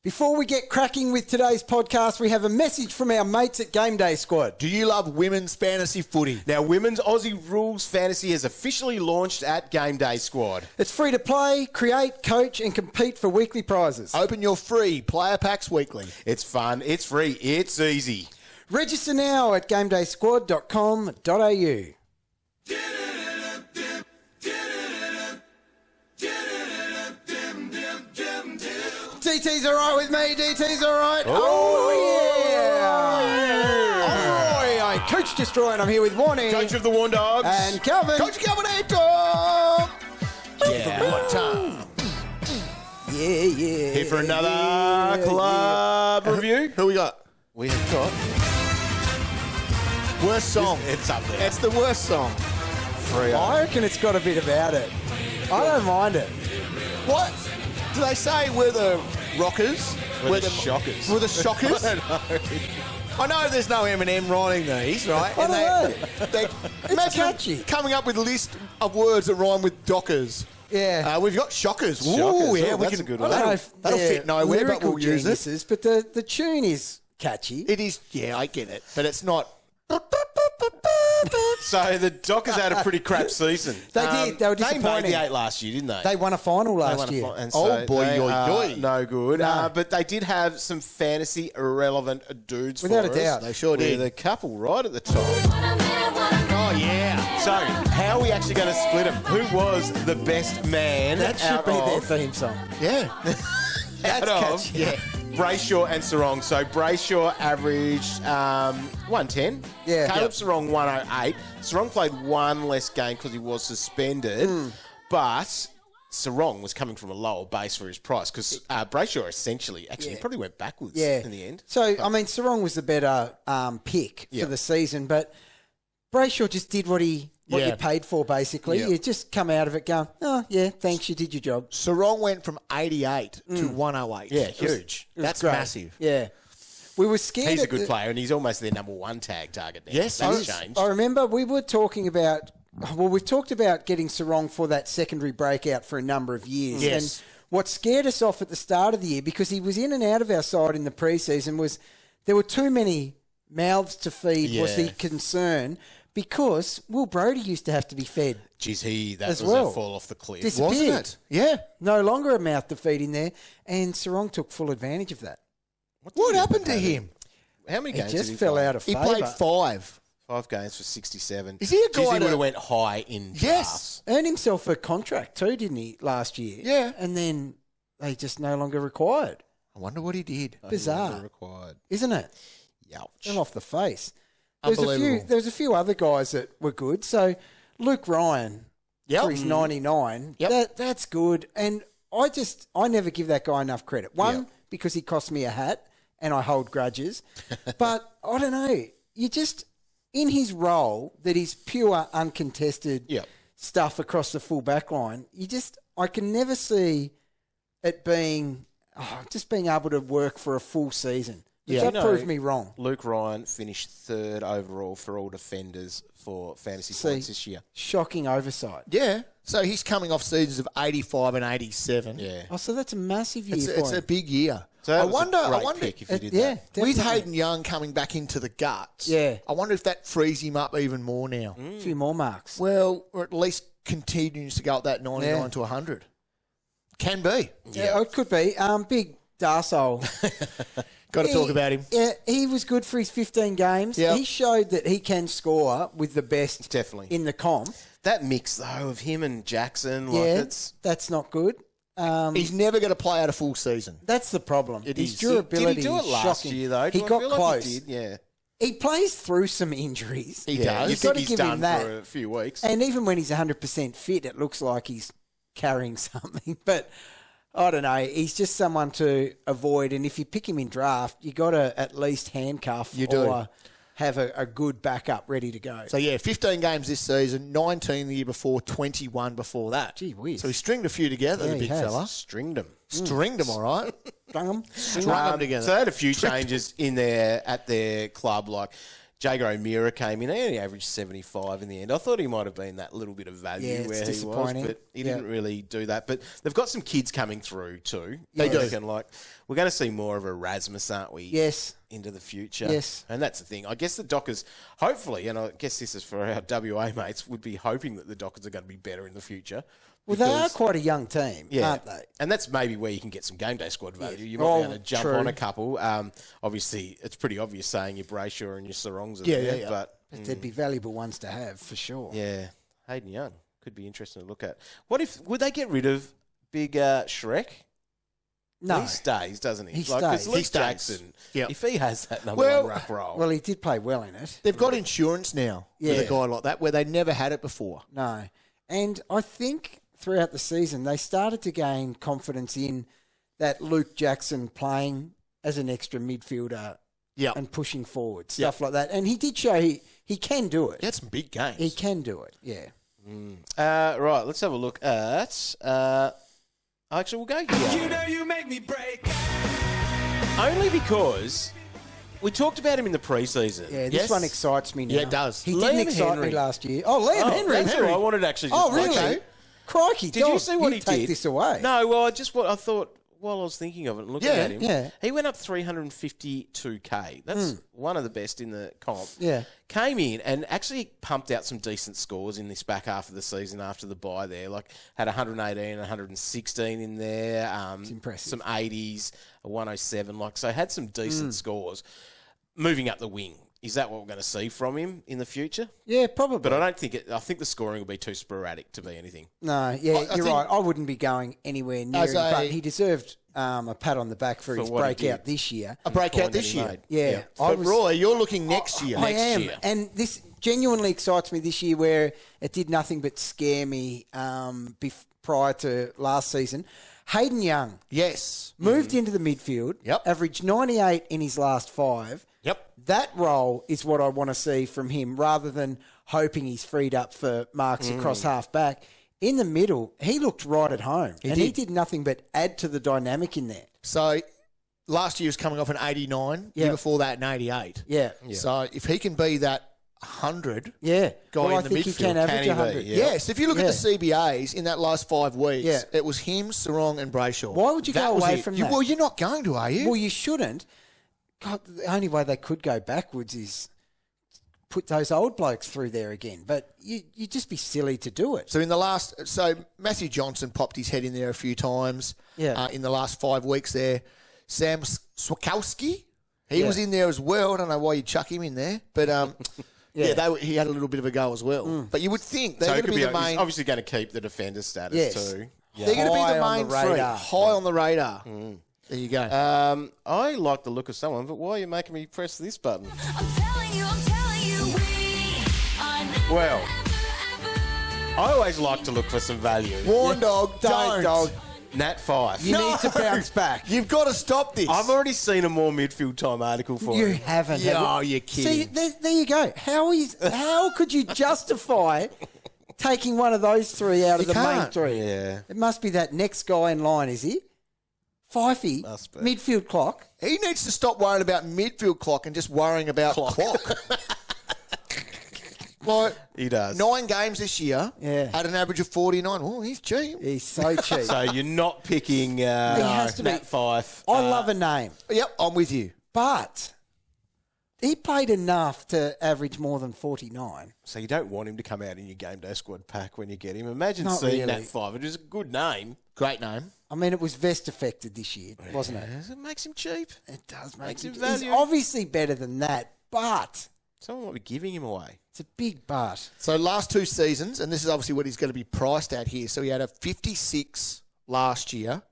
Before we get cracking with today's podcast, we have a message from our mates at GameDay Squad. Do you love women's fantasy footy? Now, Women's Aussie Rules Fantasy has officially launched at GameDay Squad. It's free to play, create, coach, and compete for weekly prizes. Open your free player packs weekly. It's fun, it's free, it's easy. Register now at gamedaysquad.com.au. DT's all right with me. DT's all right. Oh, yeah. I'm Coach Destroy, and I'm here with Warnie. Coach of the Warn Dogs. And Calvin. Coach Calvin Dog. Yeah. One time. Yeah. Here for another club review. Who we got? We have got... Worst song. It's up there. It's the worst song. I reckon it's got a bit about it. I don't mind it. What? Do they say we're the rockers? We're the shockers. We're the shockers? I don't know. I know there's no Eminem writing these, right? I don't They imagine catchy. coming up with a list of words that rhyme with Dockers. Yeah. We've got shockers. Shockers. Ooh, yeah, Oh, we that's can, a good I one. don't know if That'll they're fit nowhere, but lyrical we'll use it. geniuses, but the tune is catchy. It is, yeah, I get it, but it's not. So the Dockers had a pretty crap season. They did. They were They disappointing. made the 8 last year, didn't they? They won a final They last won a year. fi- and Oh, so boy, they yoy, are yoy. no good. No. But they did have some fantasy irrelevant dudes Without for a doubt. us. They sure did. With a couple right at the top. Oh, yeah. So, how are we actually going to split them? Who was the best man That should out be their of, theme song. Yeah. out of catchy. Yeah. Brayshaw and Serong? So, Brayshaw averaged 110. Yeah. Caleb Yep. Serong 108. Serong played one less game because he was suspended. But Serong was coming from a lower base for his price because Brayshaw essentially actually probably went backwards in the end. So, I mean, Serong was the better pick for the season, but Brayshaw just did what you paid for, basically. Yeah. You just come out of it going, oh, yeah, thanks, you did your job. Sarong went from 88 to 108. Yeah, huge. It was That's great. massive. Yeah. We were scared. He's a at good the- player, and he's almost their number one tag target now. Yes, That's he is. changed. I remember we were talking about, we've talked about getting Serong for that secondary breakout for a number of years. Yes. And what scared us off at the start of the year, because he was in and out of our side in the preseason, was there were too many mouths to feed was the Yeah. concern, because Will Brodie used to have to be fed. Jeez, that As was well. a fall off the cliff. Disappeared. Wasn't it? Yeah. No longer a mouth to feed in there, and Serong took full advantage of that. What happened to him? How many He games just did he fell play? out of He favour. played 5. 5 games for 67. Is he a Jeez, guy he would that- have went high in Yes. drafts. Earned himself a contract too, didn't he, last year? Yeah. And then they just no longer required. I wonder what he did. Bizarre. Not required. Isn't it? Youch. Fell off the face. There Unbelievable. was a few other guys that were good. So Luke Ryan for his 99, Yep. that's good. And I never give that guy enough credit. One, because he cost me a hat and I hold grudges. But I don't know. You just, in his role that is pure uncontested Yep. stuff across the full back line, I can never see it being, just being able to work for a full season. Yeah. That proved me wrong. Luke Ryan finished 3rd overall for all defenders for fantasy points this year. Shocking oversight. Yeah. So he's coming off seasons of 85 and 87. Yeah. Oh, so that's a massive year It's for a him. big year. So that I was wonder. a great I wonder pick if you did Yeah, that. definitely. with Hayden Young coming back into the guts. Yeah. I wonder if that frees him up even more now. A few more marks. Well, or at least continues to go up that 99 Yeah. to 100. Can be. Yeah, it could be. Big Darsole. Got to talk about him. Yeah, he was good for his 15 games. Yep. He showed that he can score with the best Definitely. in the comp. That mix, though, of him and Jackson, That's not good. He's never going to play out a full season. That's the problem. It His is. durability Did he do it is last shocking. year, though? He Do I got feel like close. he did? Yeah. He plays through some injuries. He Yeah, does. you You've got think to he's give done him that. for a few weeks. And even when he's 100% fit, it looks like he's carrying something. But I don't know. He's just someone to avoid. And if you pick him in draft, you got to at least handcuff or have a good backup ready to go. So, 15 games this season, 19 the year before, 21 before that. Gee whiz. So he stringed a few together, Yeah, the he big has. fella. Stringed him. Stringed them, all right. Strung 'em. Strung them together. So they had a few changes in there at their club, like Jager O'Meara came in. He only averaged 75 in the end. I thought he might have been that little bit of value where he was, but he didn't really do that. But they've got some kids coming through too. They do. Like, we're going to see more of Erasmus, aren't we? Yes. Into the future. Yes. And that's the thing. I guess the Dockers, hopefully, and I guess this is for our WA mates, would be hoping that the Dockers are going to be better in the future. Well, they are quite a young team, aren't they? And that's maybe where you can get some game day squad value. You might be able to jump on a couple. Obviously, it's pretty obvious saying your Brayshaw and your Serongs are there. But they'd be valuable ones to have, for sure. Yeah. Hayden Young could be interesting to look at. Would they get rid of big Shrek? No. He stays, doesn't he? He stays. Luke Jackson, if he has that number one ruck role. Well, he did play well in it. They've got insurance now with a guy like that where they never had it before. No. And I think throughout the season, they started to gain confidence in that Luke Jackson playing as an extra midfielder and pushing forward, stuff like that. And he did show he can do it. He had some big games. He can do it, yeah. Right, let's have a look at... actually, we'll go here. You know you make me break. Only because... We talked about him in the preseason. Yeah, this one excites me now. Yeah, it does. He didn't excite me last year. Oh, Liam Henry. That's what I wanted to actually just really? Crikey, did you see what he take did? this away. No, well, I thought while I was thinking of it and looking at him, he went up 352k. That's one of the best in the comp. Yeah. Came in and actually pumped out some decent scores in this back half of the season after the bye there. Like, had 118, 116 in there. It's impressive. Some 80s, a 107. So had some decent scores. Moving up the wing. Is that what we're going to see from him in the future? Yeah, probably. But I don't think I think the scoring will be too sporadic to be anything. No, you're right. I wouldn't be going anywhere near him, but he deserved a pat on the back for his breakout this year. A breakout this year? Yeah. But Roy, you're looking next year. I am. And this genuinely excites me this year where it did nothing but scare me prior to last season. Hayden Young. Yes. Moved into the midfield. Yep. Averaged 98 in his last 5. Yep. That role is what I want to see from him rather than hoping he's freed up for marks across half back. In the middle, he looked right at home. He did nothing but add to the dynamic in there. So last year was coming off an 89. Year before that, an 88. Yeah. So if he can be that 100 guy I in the think midfield. he can average 100. Yes, if you look at the CBAs in that last 5 weeks, it was him, Serong and Brayshaw. Why would you go away from that? Well, you're not going to, are you? Well, you shouldn't. God, the only way they could go backwards is put those old blokes through there again. But you'd just be silly to do it. So Matthew Johnson popped his head in there a few times in the last 5 weeks there. Sam Swakowski, he was in there as well. I don't know why you chuck him in there. But he had a little bit of a go as well. But you would think they're going to be the main... He's obviously going to keep the defender status too. Yeah. They're going to be the main three. High on the radar. There you go. I like the look of someone, but why are you making me press this button? I'm telling you, Well, I always like to look for some value. Warn dog, don't. Dog. Nat 5. You need to bounce back. You've got to stop this. I've already seen a more midfield time article for You him. haven't. Oh, you're See, kidding. there you go. How could you justify taking one of those three out of the main three? Yeah. It must be that next guy in line, is he? Fifey, Must be. midfield clock. He needs to stop worrying about midfield clock and just worrying about clock. Like, He does. 9 games this year at an average of 49. Oh, he's cheap. He's so cheap. So you're not picking has to be. Nat 5. I love a name, Yep, I'm with you. but he played enough to average more than 49. So you don't want him to come out in your game day squad pack when you get him. Imagine Not seeing really. Nat 5. It is a good name. Great name. I mean, it was vest affected this year, wasn't it? It makes him cheap. It does Makes make him him. He's value. obviously better than that, but Someone might be giving him away. it's a big but. So last 2 seasons, and this is obviously what he's going to be priced at here. So he had a 56 last year,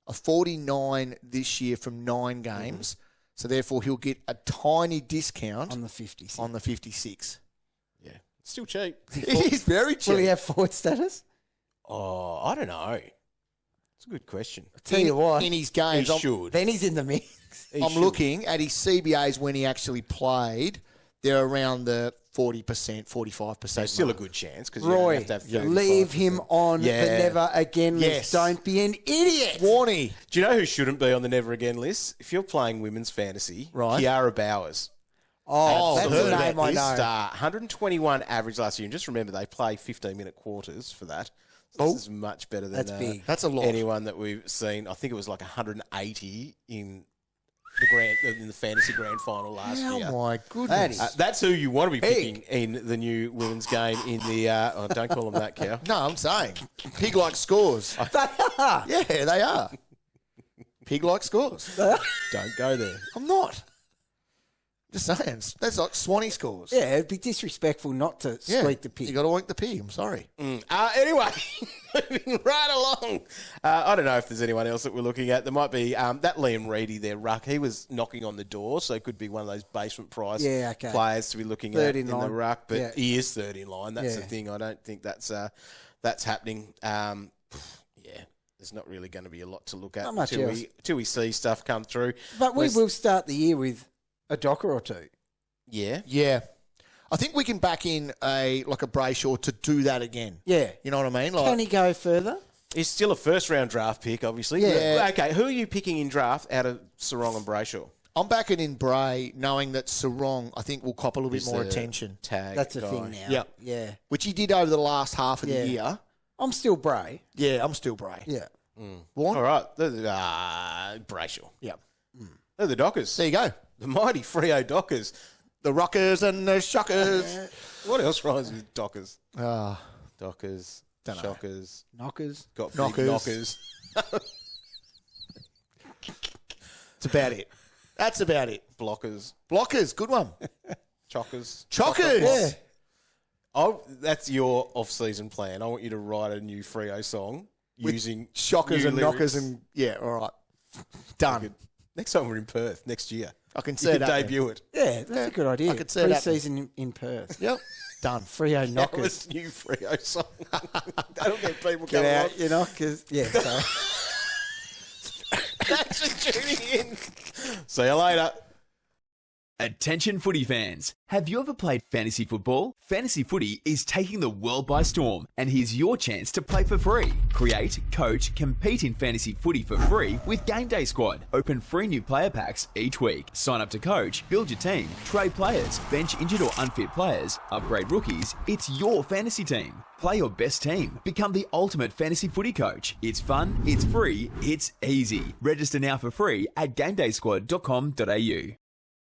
a 49 this year from 9 games. So therefore, he'll get a tiny discount On the 56. on the 56. Yeah. It's still cheap. He's very cheap. Will he have forward status? Oh, I don't know. It's a good question. Tell you what, in his He games, should. then he's in the mix. I'm looking at his CBAs when he actually played. They're around the 40%, 45%. So still a good chance because you Roy, have to have leave him on Yeah. the never again list. Yes. Don't be an idiot. Warnie. Do you know who shouldn't be on the never again list? If you're playing women's fantasy, Right. Kiara Bowers. Oh, that's Absolute a name I know. star. 121 average last year. And just remember, they play 15-minute quarters for that. So this is much better than That's big. That's a lot. anyone that we've seen. I think it was like 180 in the fantasy grand final last year. Oh, my goodness. That's who you want to be picking in the new women's game in the... don't call them that, Cow. No, I'm saying pig-like scores. They are. Yeah, they are. Pig-like scores. Don't go there. I'm not. Just saying. That's like Swanee scores. Yeah, it'd be disrespectful not to squeak the pig. You got to oink the pig. I'm sorry. Anyway, moving right along. I don't know if there's anyone else that we're looking at. There might be that Liam Reedy there, ruck. He was knocking on the door, so it could be one of those basement price players to be looking Third at in the line. ruck. But he is third in line. That's the Yeah. thing. I don't think that's happening. There's not really going to be a lot to look at Not much else. till we see stuff come through. But we will start the year with a Docker or two. Yeah. Yeah. I think we can back in a Brayshaw to do that again. Yeah. You know what I mean? Like, Can he go further? He's still a first-round draft pick, obviously. Yeah. Okay, who are you picking in draft out of Serong and Brayshaw? I'm backing in Bray, knowing that Serong, I think, will cop a little bit He's more the attention. Tag That's a guy. thing now. Yep. Yeah. Which he did over the last half of the year. I'm still Bray. Yeah, I'm still Bray. Yeah. Warren? All right. Brayshaw. Yep. They're the Dockers. There you go. The mighty Freo Dockers. The Rockers and the Shockers. What else rhymes with Dockers? Dunno. Dockers, Shockers, Knockers. got big Knockers. knockers. That's about it. That's about it. Blockers, Blockers, good one. Chockers. Chockers. Yeah. That's your off-season plan. I want you to write a new Freo song using Shockers new and lyrics. knockers and yeah, all right. Done. Next time we're in Perth, next year. I can You see could that. debut it. Yeah, that's a good idea. I could see that. Pre-season in Perth. Yep. Done. Freo That Knockers. was new Freo song. That'll get people Get coming on. out, you know, because, yeah, so. Thanks for tuning in. See you later. Attention footy fans. Have you ever played fantasy football? Fantasy footy is taking the world by storm, and here's your chance to play for free. Create, coach, compete in fantasy footy for free with GameDay Squad. Open free new player packs each week. Sign up to coach, build your team, trade players, bench injured or unfit players, upgrade rookies. It's your fantasy team. Play your best team. Become the ultimate fantasy footy coach. It's fun, it's free, it's easy. Register now for free at GameDaySquad.com.au.